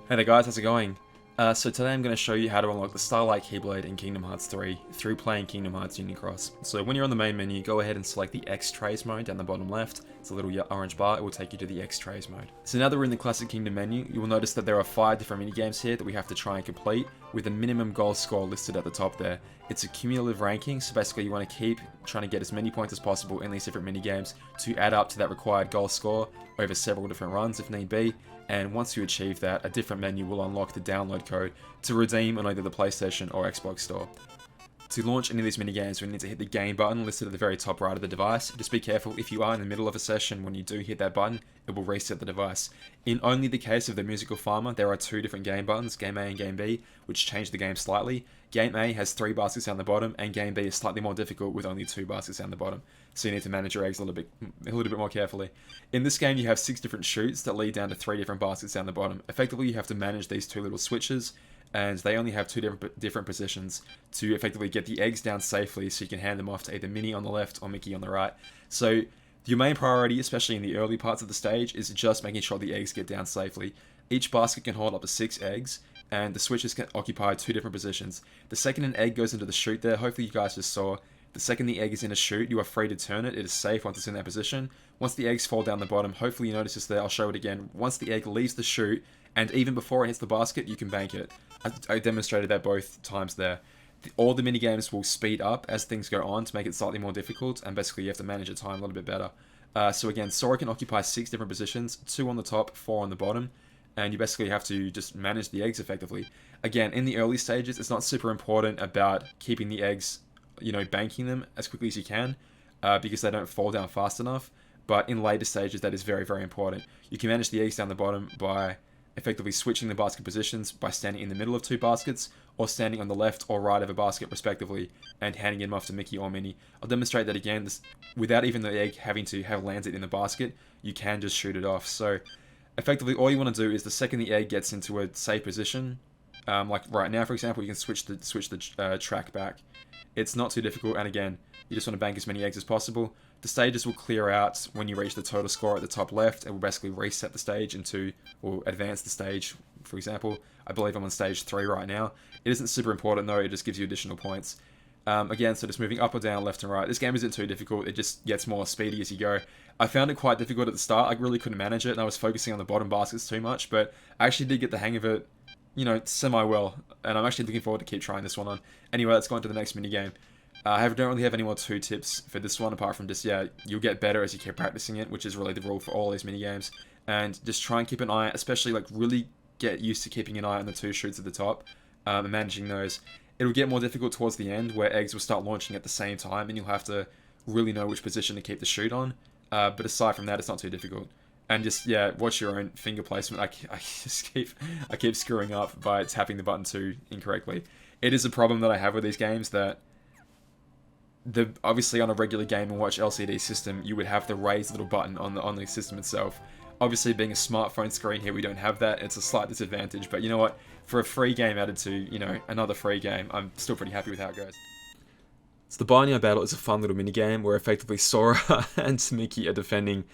Hey there guys, how's it going? So today I'm going to show you how to unlock the Starlight Keyblade in Kingdom Hearts 3 through playing Kingdom Hearts Union Cross. So when you're on the main menu, go ahead and select the X-Trays mode down the bottom left. It's a little orange bar, it will take you to the X-Trays mode. So now that we're in the Classic Kingdom menu, you will notice that there are 5 different minigames here that we have to try and complete, with a minimum goal score listed at the top there. It's a cumulative ranking, so basically you want to keep trying to get as many points as possible in these different minigames to add up to that required goal score over several different runs if need be. And once you achieve that, a different menu will unlock the download code to redeem on either the PlayStation or Xbox store. To launch any of these minigames, we need to hit the game button listed at the very top right of the device. Just be careful, if you are in the middle of a session, when you do hit that button, it will reset the device. In only the case of the Musical Farmer, there are 2 different game buttons, Game A and Game B, which change the game slightly. Game A has 3 baskets down the bottom, and Game B is slightly more difficult with only 2 baskets down the bottom. So you need to manage your eggs a little bit more carefully. In this game, you have 6 different chutes that lead down to 3 different baskets down the bottom. Effectively, you have to manage these 2 little switches, and they only have 2 different positions to effectively get the eggs down safely so you can hand them off to either Minnie on the left or Mickey on the right. So your main priority, especially in the early parts of the stage, is just making sure the eggs get down safely. Each basket can hold up to 6 eggs, and the switches can occupy 2 different positions. The second an egg goes into the chute there, hopefully you guys just saw, the second the egg is in a chute, you are free to turn it. It is safe once it's in that position. Once the eggs fall down the bottom, hopefully you notice this there, I'll show it again. Once the egg leaves the chute, and even before it hits the basket, you can bank it. I demonstrated that both times there. All the minigames will speed up as things go on to make it slightly more difficult, and basically you have to manage your time a little bit better. So again, Sora can occupy 6 different positions, 2 on the top, 4 on the bottom, and you basically have to just manage the eggs effectively. Again, in the early stages, it's not super important about keeping the eggs, banking them as quickly as you can, because they don't fall down fast enough, but in later stages that is very, very important. You can manage the eggs down the bottom by effectively switching the basket positions by standing in the middle of 2 baskets, or standing on the left or right of a basket respectively, and handing them off to Mickey or Minnie. I'll demonstrate that again, without even the egg having to have landed in the basket, you can just shoot it off. So effectively all you want to do is the second the egg gets into a safe position, like right now for example, you can switch the track back. It's not too difficult, and again, you just want to bank as many eggs as possible. The stages will clear out when you reach the total score at the top left. It will basically reset the stage or advance the stage. For example, I believe I'm on stage 3 right now. It isn't super important though, it just gives you additional points. Again, so just moving up or down, left and right. This game isn't too difficult, it just gets more speedy as you go. I found it quite difficult at the start, I really couldn't manage it, and I was focusing on the bottom baskets too much, but I actually did get the hang of it, semi-well, and I'm actually looking forward to keep trying this one on. Anyway, let's go on to the next minigame. I don't really have any more 2 tips for this one, apart from just, you'll get better as you keep practicing it, which is really the rule for all these minigames. And just try and keep an eye, especially really get used to keeping an eye on the 2 chutes at the top, and managing those. It'll get more difficult towards the end, where eggs will start launching at the same time, and you'll have to really know which position to keep the chute on. But aside from that, it's not too difficult. And just, watch your own finger placement. I keep screwing up by tapping the button too incorrectly. It is a problem that I have with these games, that obviously on a regular Game & Watch LCD system, you would have the raised little button on the system itself. Obviously, being a smartphone screen here, we don't have that. It's a slight disadvantage, but you know what? For a free game added to, another free game, I'm still pretty happy with how it goes. So the Barnyard Battle is a fun little minigame where effectively Sora and Mickey are defending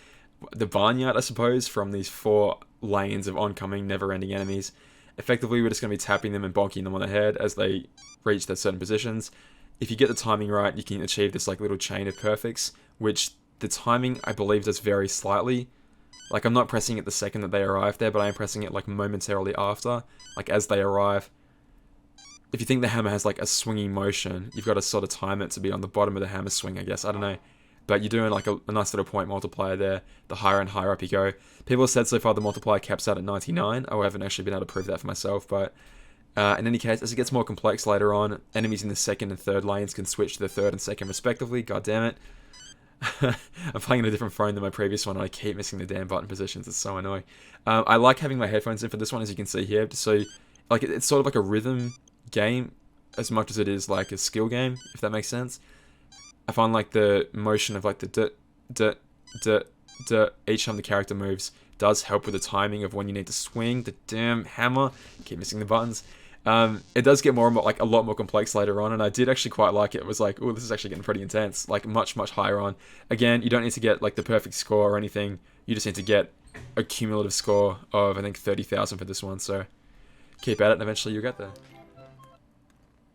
the barnyard, I suppose, from these 4 lanes of oncoming, never-ending enemies. Effectively, we're just going to be tapping them and bonking them on the head as they reach their certain positions. If you get the timing right, you can achieve this little chain of perfects, which the timing, I believe, does vary slightly. I'm not pressing it the second that they arrive there, but I am pressing it momentarily after, as they arrive. If you think the hammer has a swinging motion, you've got to sort of time it to be on the bottom of the hammer swing, I guess, I don't know. But you're doing a nice little point multiplier there, the higher and higher up you go. People have said so far the multiplier caps out at 99, I haven't actually been able to prove that for myself, but in any case, as it gets more complex later on, enemies in the second and third lanes can switch to the third and second respectively, god damn it. I'm playing on a different phone than my previous one, and I keep missing the damn button positions, it's so annoying. I like having my headphones in for this one, as you can see here, so it's sort of like a rhythm game, as much as it is a skill game, if that makes sense. I find the motion of the each time the character moves does help with the timing of when you need to swing the damn hammer. Keep missing the buttons. It does get more and more, a lot more complex later on, and I did actually quite like it. It was oh, this is actually getting pretty intense, much, much higher on. Again, you don't need to get, the perfect score or anything. You just need to get a cumulative score of, I think, 30,000 for this one, so Keep at it and eventually you'll get there.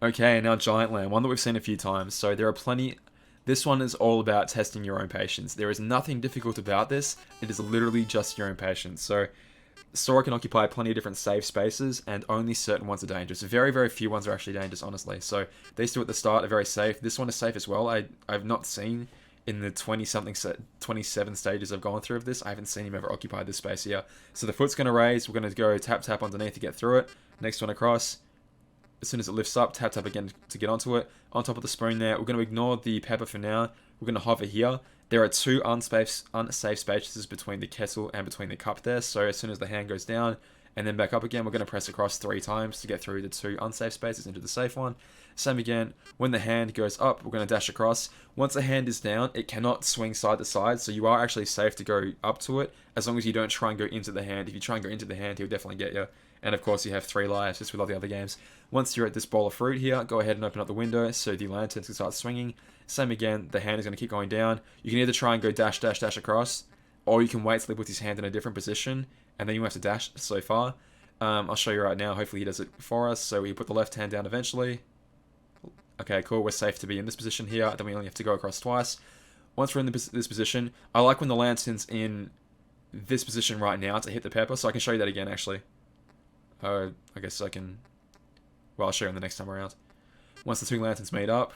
Okay, now Giant Land, one that we've seen a few times. So there are plenty... This one is all about testing your own patience. There is nothing difficult about this. It is literally just your own patience. So Sora can occupy plenty of different safe spaces, and only certain ones are dangerous. Very, very few ones are actually dangerous, honestly. So these two at the start are very safe. This one is safe as well. I've not seen in the 27 stages I've gone through of this, I haven't seen him ever occupy this space here. So the foot's going to raise. We're going to go tap, tap underneath to get through it. Next one across. As soon as it lifts up, tap, tap again to get onto it. On top of the spoon there, we're going to ignore the pepper for now. We're going to hover here. There are two unsafe spaces between the kettle and between the cup there. So as soon as the hand goes down and then back up again, we're going to press across 3 times to get through the 2 unsafe spaces into the safe one. Same again, when the hand goes up, we're going to dash across. Once the hand is down, it cannot swing side to side, so you are actually safe to go up to it, as long as you don't try and go into the hand. If you try and go into the hand, he'll definitely get you. And of course, you have 3 lives, just with all the other games. Once you're at this bowl of fruit here, go ahead and open up the window so the lanterns can start swinging. Same again, the hand is going to keep going down. You can either try and go dash, dash, dash across, or you can wait till he puts his hand in a different position, and then you have to dash so far. I'll show you right now. Hopefully he does it for us. So we put the left hand down eventually. Okay, cool. We're safe to be in this position here. Then we only have to go across twice. Once we're in this position, I like when the lantern's in this position right now to hit the pepper, so I can show you that again, actually. I guess I can... Well, I'll show you on the next time around. Once the 2 lanterns meet up,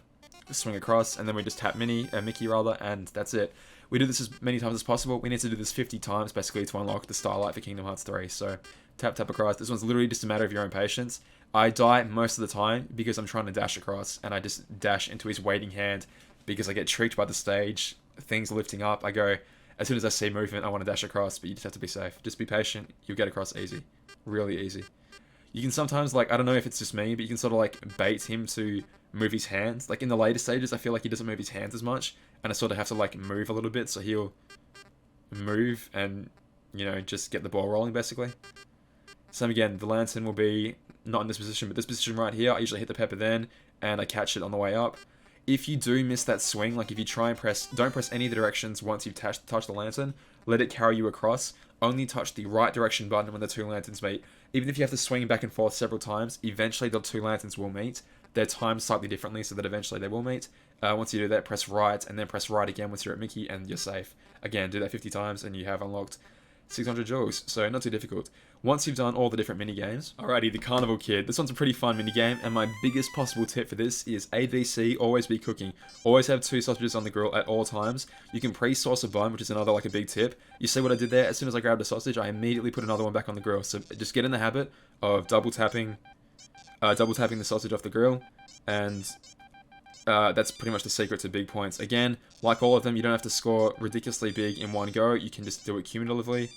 swing across, and then we just tap Mickey rather, and that's it. We do this as many times as possible. We need to do this 50 times, basically, to unlock the Starlight for Kingdom Hearts 3. So, tap, tap across. This one's literally just a matter of your own patience. I die most of the time because I'm trying to dash across, and I just dash into his waiting hand because I get tricked by the stage. Things lifting up. I go, as soon as I see movement, I want to dash across, but you just have to be safe. Just be patient. You'll get across easy. Really easy. You can sometimes, like, I don't know if it's just me, but you can sort of, like, bait him to move his hands. Like, in the later stages, I feel like he doesn't move his hands as much, and I sort of have to, like, move a little bit, so he'll move and, you know, just get the ball rolling, basically. Same again, the lantern will be not in this position, but this position right here. I usually hit the pepper then, and I catch it on the way up. If you do miss that swing, like if you try and don't press any of the directions once you've touched the lantern, let it carry you across. Only touch the right direction button when the 2 lanterns meet. Even if you have to swing back and forth several times, eventually the 2 lanterns will meet. They're timed slightly differently so that eventually they will meet. Once you do that, press right, and then press right again once you're at Mickey, and you're safe. Again, do that 50 times, and you have unlocked 600 jewels, so not too difficult. Once you've done all the different mini-games, alrighty, the Carnival Kid. This one's a pretty fun mini-game, and my biggest possible tip for this is ABC, always be cooking. Always have 2 sausages on the grill at all times. You can pre-sauce a bun, which is another, like, a big tip. You see what I did there? As soon as I grabbed a sausage, I immediately put another one back on the grill. So just get in the habit of double tapping the sausage off the grill, and that's pretty much the secret to big points. Again, like all of them, you don't have to score ridiculously big in one go. You can just do it cumulatively.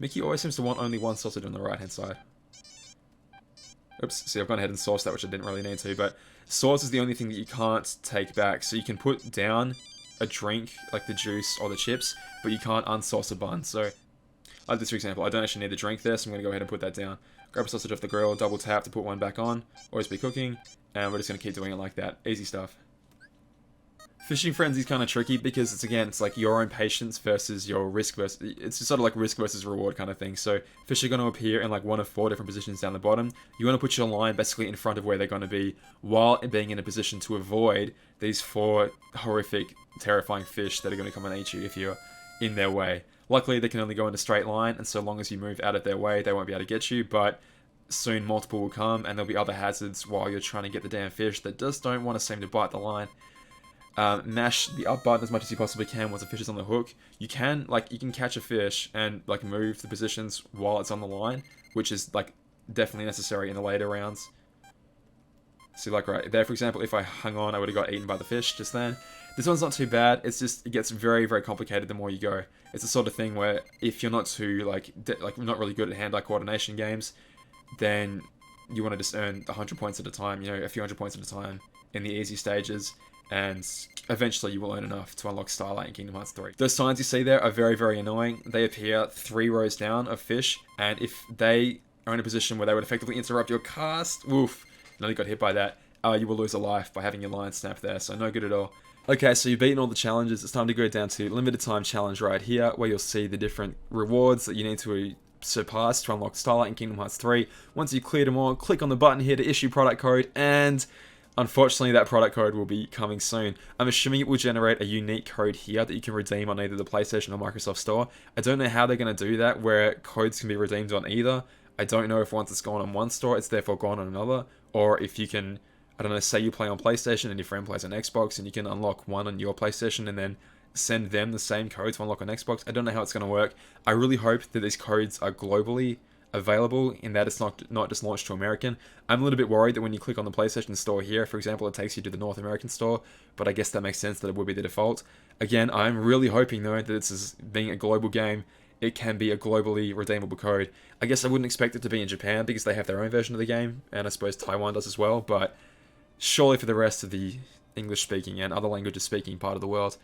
Mickey always seems to want only 1 sausage on the right hand side. Oops, see, I've gone ahead and sauced that, which I didn't really need to, but sauce is the only thing that you can't take back. So you can put down a drink, like the juice or the chips, but you can't unsauce a bun. So, like this for example, I don't actually need the drink there, so I'm going to go ahead and put that down. Grab a sausage off the grill, double tap to put one back on, always be cooking, and we're just going to keep doing it like that. Easy stuff. Fishing Frenzy is kind of tricky because it's like your own patience versus your risk versus... It's just sort of like risk versus reward kind of thing. So fish are going to appear in like 1 of 4 different positions down the bottom. You want to put your line basically in front of where they're going to be while being in a position to avoid these 4 horrific, terrifying fish that are going to come and eat you if you're in their way. Luckily, they can only go in a straight line, and so long as you move out of their way, they won't be able to get you, but soon multiple will come, and there'll be other hazards while you're trying to get the damn fish that just don't want to seem to bite the line. Mash the up button as much as you possibly can once the fish is on the hook. You can catch a fish and like move the positions while it's on the line, which is like definitely necessary in the later rounds. See, like right there, for example, if I hung on, I would have got eaten by the fish just then. This one's not too bad. It's just, it gets very, very complicated the more you go. It's the sort of thing where if you're not too like not really good at hand-eye coordination games, then you want to just earn 100 points at a time, you know, a few hundred points at a time in the easy stages. And eventually you will earn enough to unlock Starlight in Kingdom Hearts 3. Those signs you see there are very, very annoying. They appear 3 rows down of fish, and if they are in a position where they would effectively interrupt your cast, woof, and only got hit by that, you will lose a life by having your line snap there, so no good at all. Okay, so you've beaten all the challenges. It's time to go down to limited time challenge right here, where you'll see the different rewards that you need to surpassed to unlock Starlight in Kingdom Hearts 3. Once you cleared them all, click on the button here to issue product code, and unfortunately that product code will be coming soon. I'm assuming it will generate a unique code here that you can redeem on either the PlayStation or Microsoft Store. I don't know how they're going to do that, where codes can be redeemed on either. I don't know if once it's gone on one store, it's therefore gone on another, or if you can, I don't know, say you play on PlayStation and your friend plays on Xbox, and you can unlock one on your PlayStation and then send them the same code to unlock on Xbox. I don't know how it's going to work. I really hope that these codes are globally available, in that it's not just launched to American. I'm a little bit worried that when you click on the PlayStation Store here, for example, it takes you to the North American store, but I guess that makes sense that it would be the default. Again, I'm really hoping though that this is being a global game, it can be a globally redeemable code. I guess I wouldn't expect it to be in Japan because they have their own version of the game, and I suppose Taiwan does as well, but surely for the rest of the English-speaking and other languages-speaking part of the world,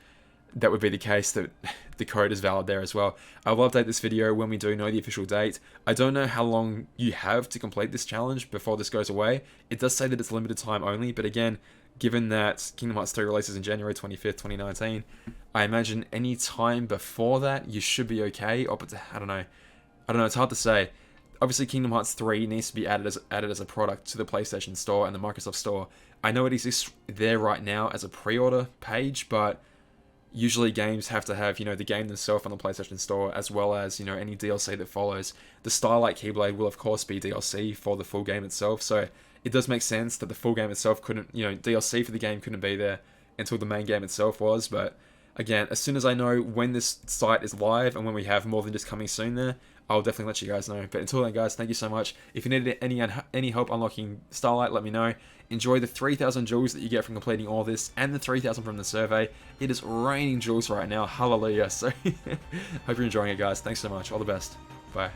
that would be the case, that the code is valid there as well. I will update this video when we do know the official date. I don't know how long you have to complete this challenge before this goes away. It does say that it's limited time only, but again, given that Kingdom Hearts 3 releases in January 25th, 2019, I imagine any time before that you should be okay. Or, but I don't know, it's hard to say. Obviously, Kingdom Hearts 3 needs to be added as a product to the PlayStation Store and the Microsoft Store. I know it exists there right now as a pre-order page, but usually games have to have, the game themselves on the PlayStation Store, as well as, any DLC that follows. The Starlight Keyblade will, of course, be DLC for the full game itself, so it does make sense that the full game itself couldn't, DLC for the game couldn't be there until the main game itself was, but again, as soon as I know when this site is live and when we have more than just coming soon there, I'll definitely let you guys know. But until then, guys, thank you so much. If you needed any help unlocking Starlight, let me know. Enjoy the 3,000 jewels that you get from completing all this, and the 3,000 from the survey. It is raining jewels right now. Hallelujah. So, hope you're enjoying it, guys. Thanks so much. All the best. Bye.